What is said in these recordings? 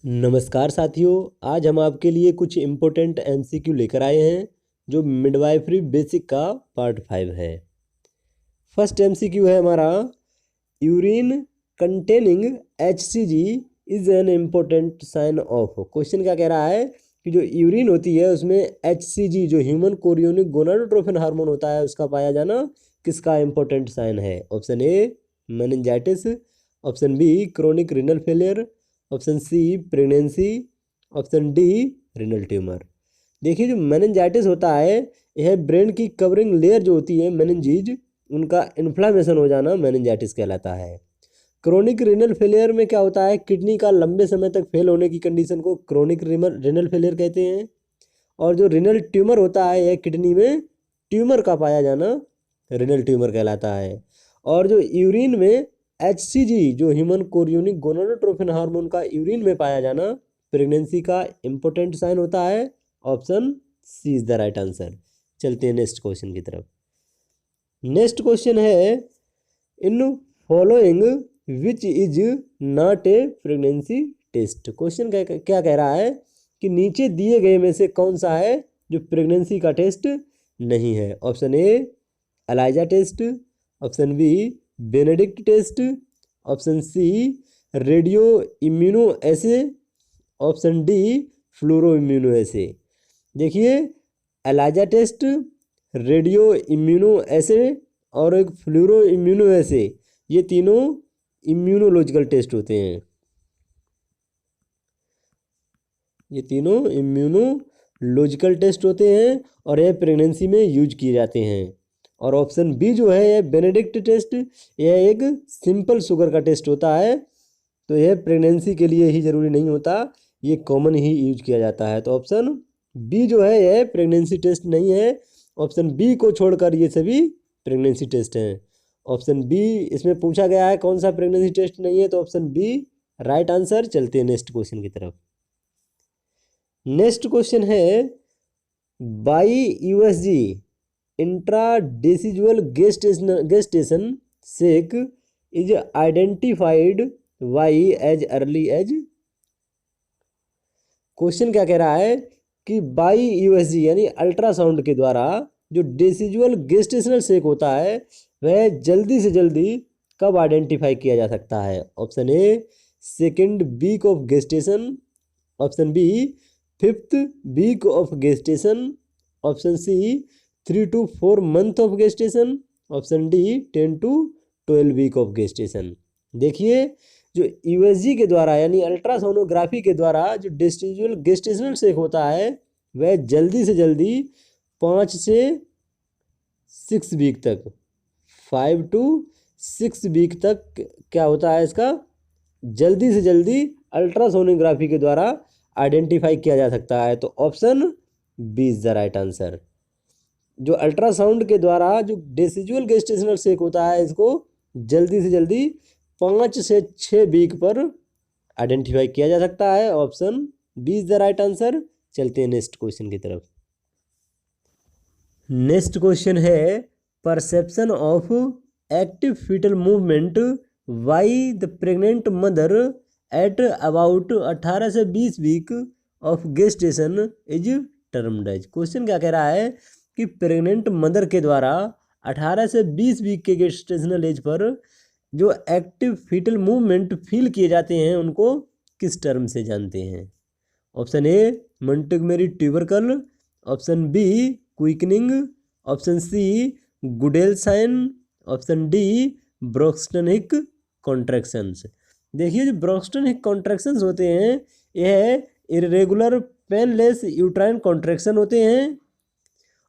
नमस्कार साथियों, आज हम आपके लिए कुछ इम्पोर्टेंट एमसीक्यू लेकर आए हैं जो मिडवाइफरी बेसिक का पार्ट 5 है। फर्स्ट एमसीक्यू है हमारा, urine containing HCG is an important sign of. Question क्या कह रहा है कि जो यूरिन होती है उसमें HCG जो ह्यूमन कोरियोनिक गोनाडोट्रोफिन हार्मोन होता है उसका पाया जाना किसका इम्पोर्टेंट साइन है। Option A meningitis, option B chronic renal failure, option C pregnancy, option D renal tumour. देखिए जो मेनिंजाइटिस होता है यह ब्रेन की कवरिंग लेयर जो होती है मेनिंजीज उनका इन्फ्लामेशन हो जाना मेनिंजाइटिस कहलाता है। क्रोनिक रिनल फेलियर में क्या होता है, किडनी का लंबे समय तक फेल होने की कंडीशन को क्रोनिक रिनल फेलियर कहते हैं। और जो रिनल ट्यूमर होता है यह किडनी में ट्यूमर का पाया जाना रिनल ट्यूमर कहलाता है। और जो यूरिन में HCG जो ह्यूमन कोरियोनिक गोनाडोट्रोफिन हार्मोन का यूरिन में पाया जाना प्रेगनेंसी का इम्पोर्टेंट साइन होता है। Option C is the right answer. चलते हैं नेक्स्ट क्वेश्चन की तरफ। नेक्स्ट क्वेश्चन है, in following which is not a pregnancy test. Question क्या कह रहा है कि नीचे दिए गए में से कौन सा है जो प्रेगनेंसी का टेस्ट नहीं है। Option A ELISA test, option B Benedict test, option C radio immuno assay, option D fluoro immuno assay. देखिए ELISA test, radio immuno assay और एक फ्लोरो इम्यूनो एसे, ये तीनों इम्यूनोलॉजिकल टेस्ट होते हैं। ये तीनों इम्यूनोलॉजिकल टेस्ट होते हैं और यह प्रेगनेंसी में यूज किए जाते हैं। और ऑप्शन बी जो है यह बेनेडिक्ट टेस्ट, यह एक सिंपल शुगर का टेस्ट होता है, तो यह प्रेगनेंसी के लिए ही ज़रूरी नहीं होता, ये कॉमन ही यूज किया जाता है। तो ऑप्शन बी जो है यह प्रेगनेंसी टेस्ट नहीं है। ऑप्शन बी को छोड़कर ये सभी प्रेगनेंसी टेस्ट हैं। ऑप्शन बी इसमें पूछा गया है कौन सा प्रेगनेंसी टेस्ट नहीं है, तो ऑप्शन बी राइट आंसर। चलते हैं नेक्स्ट क्वेश्चन की तरफ। नेक्स्ट क्वेश्चन है, by USG intradecidual gestation sac is identified by as early as. Question क्या कह रहा है कि बाई USG यानी अल्ट्रासाउंड के द्वारा जो डेसिजुअल गेस्टेशनल सेक होता है वह जल्दी से जल्दी कब आइडेंटिफाई किया जा सकता है। Option A second week of gestation, option B 5th week of gestation, option C 3 to 4 month of gestation, option D 10 to 12 week of gestation. देखिए जो USG के द्वारा यानी अल्ट्रासोनोग्राफी के द्वारा जो डेसिजुअल गेस्टेशनल सेक होता है वह जल्दी से जल्दी 5 से 6 वीक तक 5 to 6 वीक तक क्या होता है इसका जल्दी से जल्दी अल्ट्रासोनोग्राफी के द्वारा आइडेंटिफाई किया जा सकता है। तो option B is the right answer. जो अल्ट्रासाउंड के द्वारा जो डेसिजुअल गेस्टेशनल सेक होता है इसको जल्दी से जल्दी 5 से 6 वीक पर आइडेंटिफाई किया जा सकता है। Option B is the right answer. चलते हैं नेक्स्ट क्वेश्चन की तरफ। नेक्स्ट क्वेश्चन है, perception of active fetal movement by the pregnant mother at about 18 से 20 week of gestation is termed as. Question क्या कह रहा है कि प्रेग्नेंट मदर के द्वारा 18 से 20 वीक के गेस्टेशनल एज पर जो एक्टिव फीटल मूवमेंट फील किए जाते हैं उनको किस टर्म से जानते हैं। Option A Montgomery tubercle, option B quickening, option C Goodell sign, option D Braxton Hicks contractions. देखिए जो ब्रोक्सटनिक कॉन्ट्रैक्शंस होते हैं यह इरेगुलर पेनलेस यूट्राइन कॉन्ट्रैक्शन होते हैं।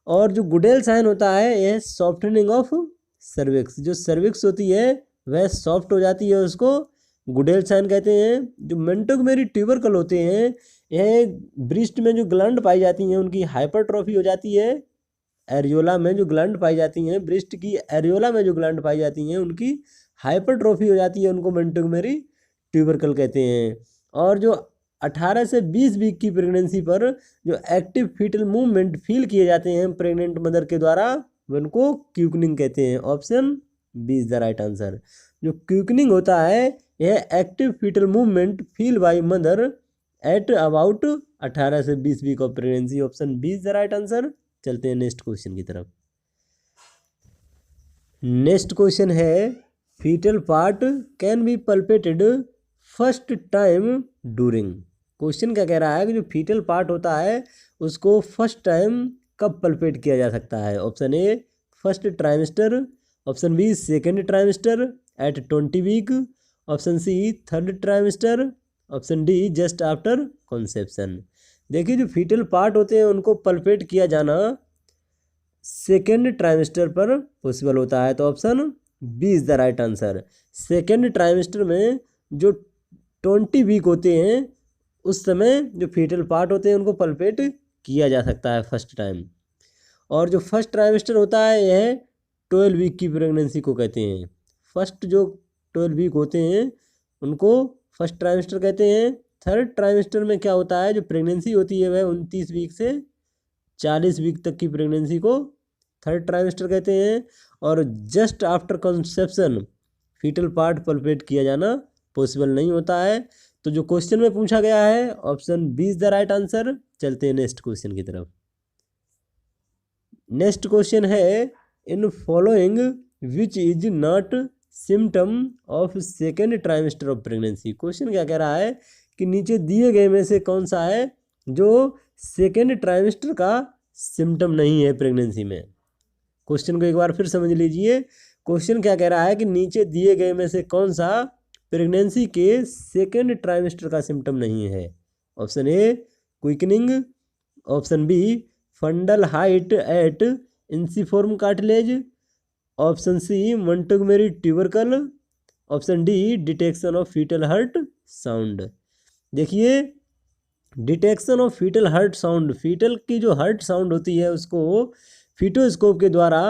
और जो गुडेल साइन होता है यह सॉफ्टनिंग ऑफ सर्विक्स, जो सर्विक्स होती है वह सॉफ्ट हो जाती है, उसको गुडेल साइन कहते हैं। जो मोंटेगोमेरी ट्यूबरकल होते हैं यह ब्रेस्ट में जो ग्लैंड पाई जाती हैं उनकी हाइपरट्रॉफी हो जाती है। एरियोला में जो ग्लैंड पाई जाती हैं, ब्रेस्ट की एरियोला में जो ग्लैंड पाई जाती हैं उनकी हाइपरट्रॉफी हो जाती है, उनको मोंटेगोमेरी ट्यूबरकल कहते हैं। और जो 18 से 20 वीक की प्रेगनेंसी पर जो एक्टिव फीटल मूवमेंट फील किए जाते हैं प्रेग्नेंट मदर के द्वारा उनको क्विकनिंग कहते हैं। Option B is the right answer. जो क्विकनिंग होता है यह active fetal movement feel by mother at about 18 से 20 week of pregnancy. Option B is the right answer. चलते हैं नेक्स्ट क्वेश्चन की तरफ। नेक्स्ट क्वेश्चन है fetal part can be palpated first time during. Question क्या कह रहा है कि जो फीटल पार्ट होता है उसको फर्स्ट टाइम कब पल्पेट किया जा सकता है। Option A first trimester, option B second trimester at 20 week, option C third trimester, option D just after conception. देखिए जो फीटल पार्ट होते हैं उनको पल्पेट किया जाना सेकेंड ट्राइमेस्टर पर पॉसिबल होता है, तो option B is the right answer. Second trimester में जो 20 वीक होते हैं उस समय जो फीटल पार्ट होते हैं उनको पल्पेट किया जा सकता है फर्स्ट टाइम। और जो फर्स्ट ट्राइमेस्टर होता है यह 12 वीक की प्रेगनेंसी को कहते हैं। फर्स्ट जो 12 वीक होते हैं उनको फर्स्ट ट्राइमेस्टर कहते हैं। थर्ड ट्राइमेस्टर में क्या होता है, जो प्रेगनेंसी होती है वह 29 वीक से 40 वीक तक की प्रेगनेंसी को थर्ड ट्राइमेस्टर कहते हैं। और just after conception fetal part palpate किया जाना पॉसिबल नहीं होता है। तो जो क्वेश्चन में पूछा गया है option B is the right answer. चलते हैं नेक्स्ट क्वेश्चन की तरफ। नेक्स्ट क्वेश्चन है in following which is not symptom of second trimester of pregnancy. Question क्या कह रहा है कि नीचे दिए गए में से कौन सा है जो सेकेंड ट्राइमेस्टर का सिम्टम नहीं है प्रेगनेंसी में। क्वेश्चन को एक बार फिर समझ लीजिए। क्वेश्चन क्या कह रहा है कि नीचे दिए गए में से कौन सा प्रेगनेंसी के सेकेंड ट्राइमेस्टर का सिम्टम नहीं है। Option A quickening, option B fundal height at ensiform cartilage, option C Montgomery tubercle, option D detection of fetal heart sound. देखिए detection of fetal heart sound, fetal की जो heart sound होती है उसको फीटोस्कोप के द्वारा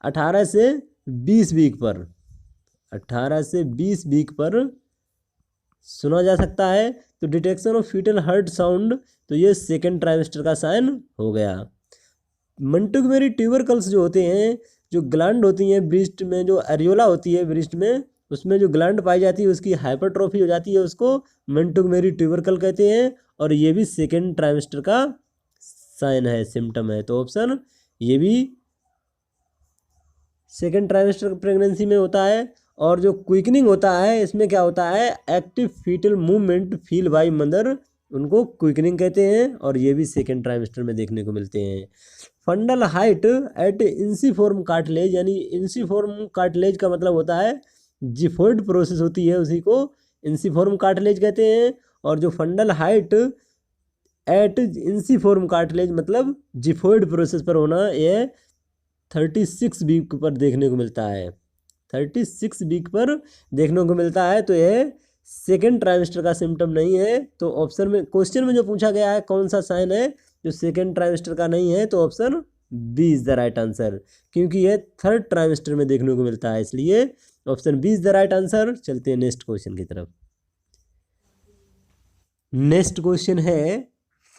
18 से 20 वीक पर 18 से 20 वीक पर सुना जा सकता है। तो detection of fetal heart sound तो ये सेकेंड ट्राइमेस्टर का साइन हो गया। मोंटगोमेरी ट्यूबरकल्स जो होते हैं, जो ग्लैंड होती हैं ब्रेस्ट में, जो एरियोला होती है ब्रेस्ट में, उसमें जो ग्लैंड पाई जाती है उसकी हाइपरट्रोफी हो जाती है, उसको मोंटगोमेरी ट्यूबरकल कहते हैं। और ये भी सेकेंड ट्राइमेस्टर का साइन है, सिम्टम है। तो ऑप्शन ये भी सेकेंड ट्राइमेस्टर प्रेगनेंसी में होता है। और जो क्विकनिंग होता है इसमें क्या होता है, active fetal movement feel by mother, उनको क्विकनिंग कहते हैं। और ये भी सेकेंड ट्राइमेस्टर में देखने को मिलते हैं। फंडल हाइट एट इंसिफॉर्म कार्टिलेज, यानी इंसिफॉर्म कार्टिलेज का मतलब होता है जिफोइड प्रोसेस होती है उसी को इंसिफॉर्म कार्टिलेज कहते हैं। और जो fundal height at ensiform cartilage मतलब जिफोइड प्रोसेस पर होना, यह 36 वीक पर देखने को मिलता है। 36 वीक पर देखने को मिलता है। तो यह सेकेंड ट्राइमेस्टर का सिम्टम नहीं है। तो ऑप्शन में क्वेश्चन में जो पूछा गया है कौन सा साइन है जो सेकेंड ट्राइमेस्टर का नहीं है, तो option B is the right answer, क्योंकि यह थर्ड ट्राइमेस्टर में देखने को मिलता है, इसलिए option B is the right answer. चलते हैं नेक्स्ट क्वेश्चन की तरफ। नेक्स्ट क्वेश्चन है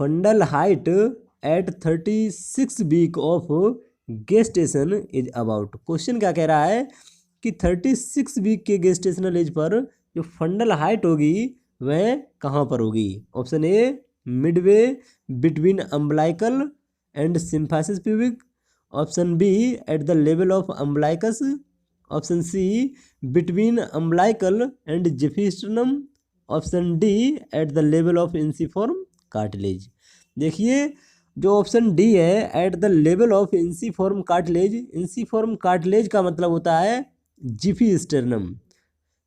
fundal height at 36 week of gestation is about. Question क्या कह रहा है कि 36 वीक के गेस्टेशनल एज पर जो फंडल हाइट होगी वह कहाँ पर होगी। Option A midway between umbilical and symphysis pubic, option B at the level of umbilicus, option C between umbilical and xiphisternum, option D at the level of ensiform cartilage. देखिए जो option D है at the level of ensiform cartilage, ensiform cartilage का मतलब होता है जिफिस्टर्नम।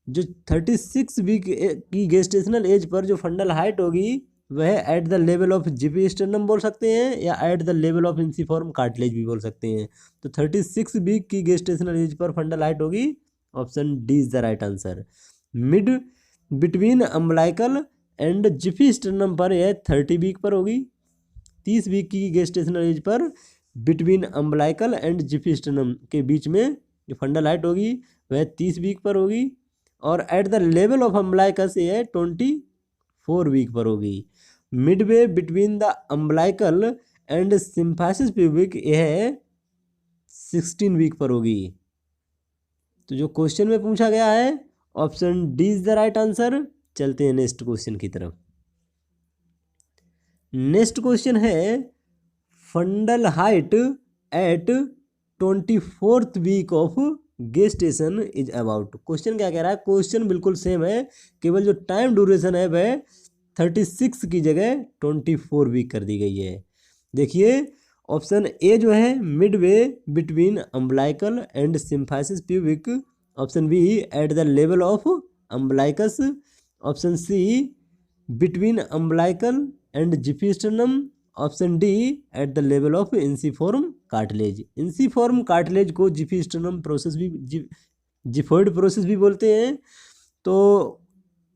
जो 36 week की gestational age पर जो फंडल हाइट होगी वह at the level of xiphisternum बोल सकते हैं या at the level of ensiform cartilage भी बोल सकते हैं। तो 36 वीक की गेस्टेशनल एज पर फंडल हाइट होगी, option D is the right answer. Mid between umbilical and xiphisternum पर यह 30 वीक पर होगी। 30 वीक की गेस्टेशनल एज पर बिटवीन अम्बलाइकल एंड जिफिस्टर्नम के बीच में जो फंडल हाइट होगी वह 30 वीक पर होगी। और eight the level of umbilicus यह 24 वीक पर होगी। Midway between the umbilical and symphysis pubic यह 16 वीक पर होगी। तो जो क्वेश्चन में पूछा गया है option D is the right answer. चलते हैं नेक्स्ट क्वेश्चन की तरफ। नेक्स्ट क्वेश्चन है fundal height at 24th week of gestation is about. Question क्या कह रहा है? क्वेश्चन बिल्कुल सेम है, केवल जो टाइम ड्यूरेशन है वह 36 की जगह 24 वीक कर दी गई है। देखिए ऑप्शन ए जो है mid way between umbilical and symphysis pubic, option B at the level of umbilicus, option C between umbilical and xiphisternum, option D at the level of ensiform cartilage. Ensiform cartilage को xiphisternum process भी जिफोइड process भी बोलते हैं। तो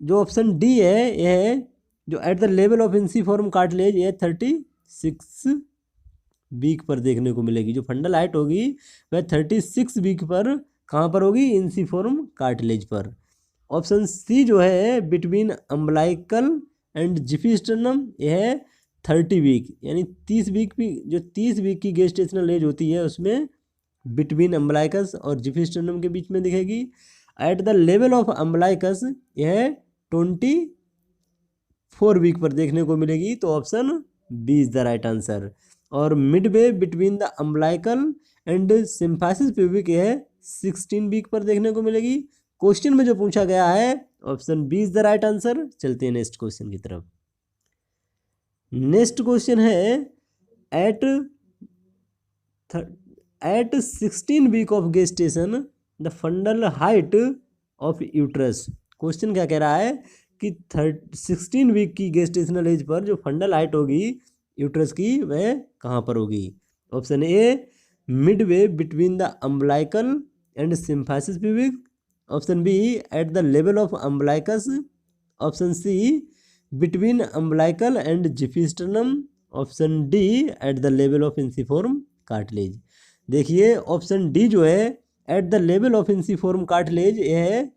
जो option D है यह है जो at the level of ensiform cartilage ये 36 वीक पर देखने को मिलेगी। जो फंडल हाइट होगी वह 36 वीक पर कहाँ पर होगी? इंसिफॉर्म कार्टिलेज पर। ऑप्शन सी जो है बिटवीन अम्बलाइकल एंड जिफिस्टर्नम यह 30 वीक, यानी 30 वीक भी, जो 30 वीक की गेस्टेशनल एज होती है उसमें बिटवीन अम्बलाइकस और जिफिस्टर्नम के बीच में दिखेगी। At the level of umbilicus यह 24 वीक पर देखने को मिलेगी। तो option B is the right answer. और mid way between the umbilical and symphysis pubic यह 16 वीक पर देखने को मिलेगी। क्वेश्चन में जो पूछा गया है option B is the right answer. चलते हैं नेक्स्ट क्वेश्चन की तरफ। नेक्स्ट क्वेश्चन है at 16 week of gestation the fundal height of uterus. Question क्या कह रहा है कि 16 वीक की गेस्टेशनल एज पर जो फंडल हाइट होगी यूट्रस की वह कहाँ पर होगी? Option A mid way between the umbilical and symphysis pubic, option B at the level of umbilicus, option C between umbilical and xiphisternum, option D at the level of ensiform cartilage. देखिए option D जो है at the level of ensiform cartilage यह है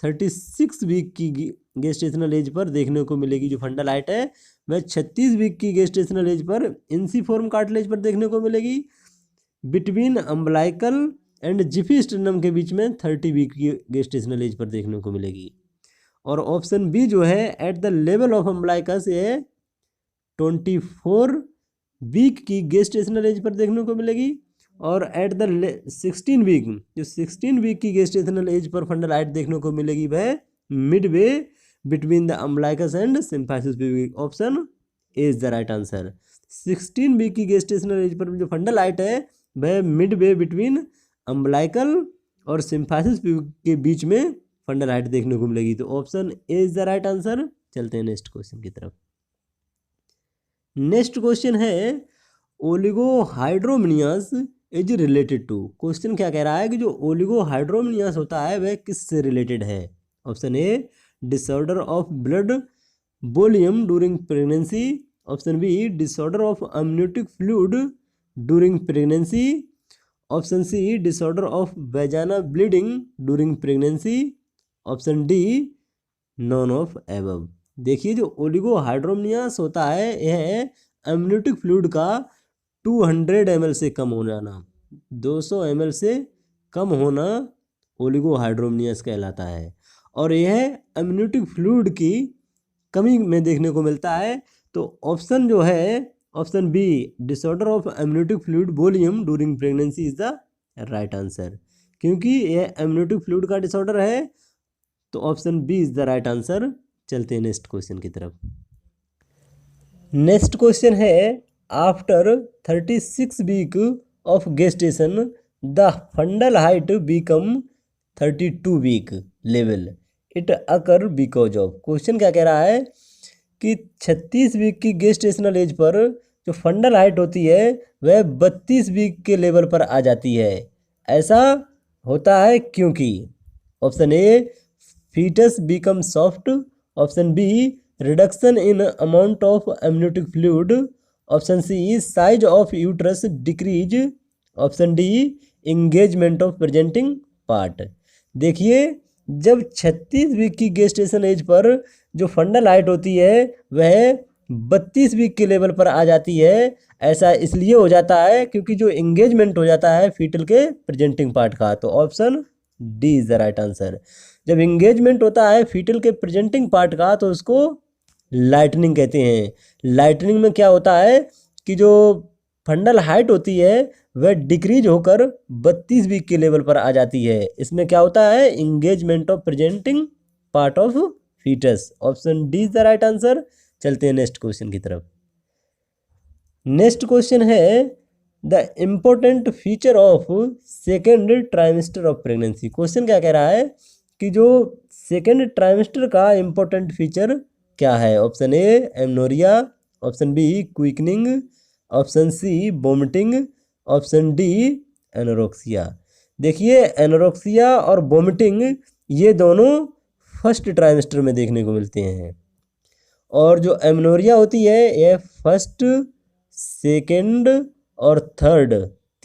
36 week की gestational age पर देखने को मिलेगी। जो फंडल हाइट है वह 36 वीक की गेस्टेशनल एज पर इंसिफॉर्म कार्टिलेज पर देखने को मिलेगी। बिटवीन अम्बलाइकल एंड जिफिस्टर्नम के बीच में 30 वीक की गेस्टेशनल एज पर देखने को मिलेगी। और ऑप्शन बी जो है at the level of umbilicus ये 24 वीक की गेस्टेशनल एज पर देखने को मिलेगी। और एट द 16 वीक, जो 16 वीक की गेस्टेशनल एज पर फंडल हाइट देखने को मिलेगी वह mid way between the umbilicus and symphysis pubic. Option A is the right answer. 16 week की गेस्टेशनल एज पर जो फंडल हाइट है वह मिड वे बिटवीन अम्बलाइकल और सिम्फाइसिस प्यूबिक के बीच में फंडल हाइट देखने को मिलेगी। तो option A is the right answer. चलते हैं नेक्स्ट क्वेश्चन की तरफ। नेक्स्ट क्वेश्चन है oligohydramnios is related to. Question क्या कह रहा है कि जो ओलिगोहाइड्रोमिनियस होता है वह किससे रिलेटेड है? Option A disorder of blood volume during pregnancy, option B disorder of amniotic fluid during pregnancy, option C disorder of vaginal bleeding during pregnancy, option D none of above. देखिए जो ओलिगोहाइड्रोमिनियस होता है यह अम्नियोटिक फ्लूइड का 200 ml से कम हो जाना, 200 ml से कम होना ओलिगोहाइड्रोमिनियस कहलाता है। और यह अम्नियोटिक फ्लूइड की कमी में देखने को मिलता है। तो ऑप्शन जो है option B disorder of amniotic fluid volume during pregnancy is the right answer. क्योंकि यह अम्नियोटिक फ्लूइड का डिसऑर्डर है तो option B is the right answer. चलते हैं नेक्स्ट क्वेश्चन की तरफ। नेक्स्ट क्वेश्चन है after 36 week of gestation the fundal height become 32 week level it occur because of. Question क्या कह रहा है कि 36 वीक की गेस्टेशनल एज पर जो फंडल हाइट होती है वह 32 वीक के लेवल पर आ जाती है। ऐसा होता है क्योंकि option A fetus become soft, option B reduction in amount of amniotic fluid, option C size of uterus decrease, option D engagement of presenting part. देखिए जब 36 वीक की गेस्टेशन एज पर जो फंडल हाइट होती है वह 32 वीक के level पर आ जाती है। ऐसा इसलिए हो जाता है क्योंकि जो इंगेजमेंट हो जाता है फीटल के प्रेजेंटिंग पार्ट का। तो option D is the right answer. जब इंगेजमेंट होता है फीटल के प्रेजेंटिंग पार्ट का तो उसको लाइटनिंग कहते हैं। लाइटनिंग में क्या होता है कि जो फंडल हाइट होती है वह डिक्रीज होकर 32 वीक के लेवल पर आ जाती है। इसमें क्या होता है, engagement of presenting part of fetus. Option D is the right answer. चलते हैं नेक्स्ट क्वेश्चन की तरफ। नेक्स्ट क्वेश्चन है the important feature of second trimester of pregnancy. Question क्या कह रहा है कि जो सेकेंड ट्राइमेस्टर का इम्पोर्टेंट फीचर क्या है। Option A amenorrhoea, option B quickening, option C vomiting, option D anorexia. देखिए एनोरेक्सिया और वोमिटिंग ये दोनों फर्स्ट ट्राइमेस्टर में देखने को मिलते हैं, और जो एमनोरिया होती है यह फर्स्ट, सेकेंड और थर्ड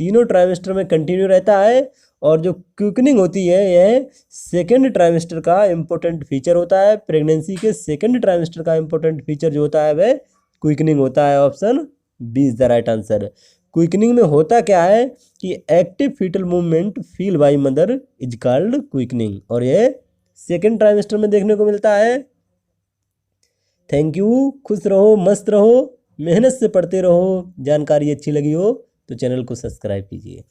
तीनों ट्राइमेस्टर में कंटिन्यू रहता है। और जो क्विकनिंग होती है यह सेकेंड ट्राइमेस्टर का इम्पोर्टेंट फीचर होता है। प्रेगनेंसी के सेकेंड ट्राइमेस्टर का इम्पोर्टेंट फीचर जो होता है वह क्विकनिंग होता है। Option B is the right answer. Quickening में होता क्या है कि active fetal movement feel by mother is called quickening, और यह सेकेंड ट्राइमेस्टर में देखने को मिलता है। Thank you. खुश रहो, मस्त रहो, मेहनत से पढ़ते रहो। जानकारी अच्छी लगी हो तो चैनल को सब्सक्राइब कीजिए।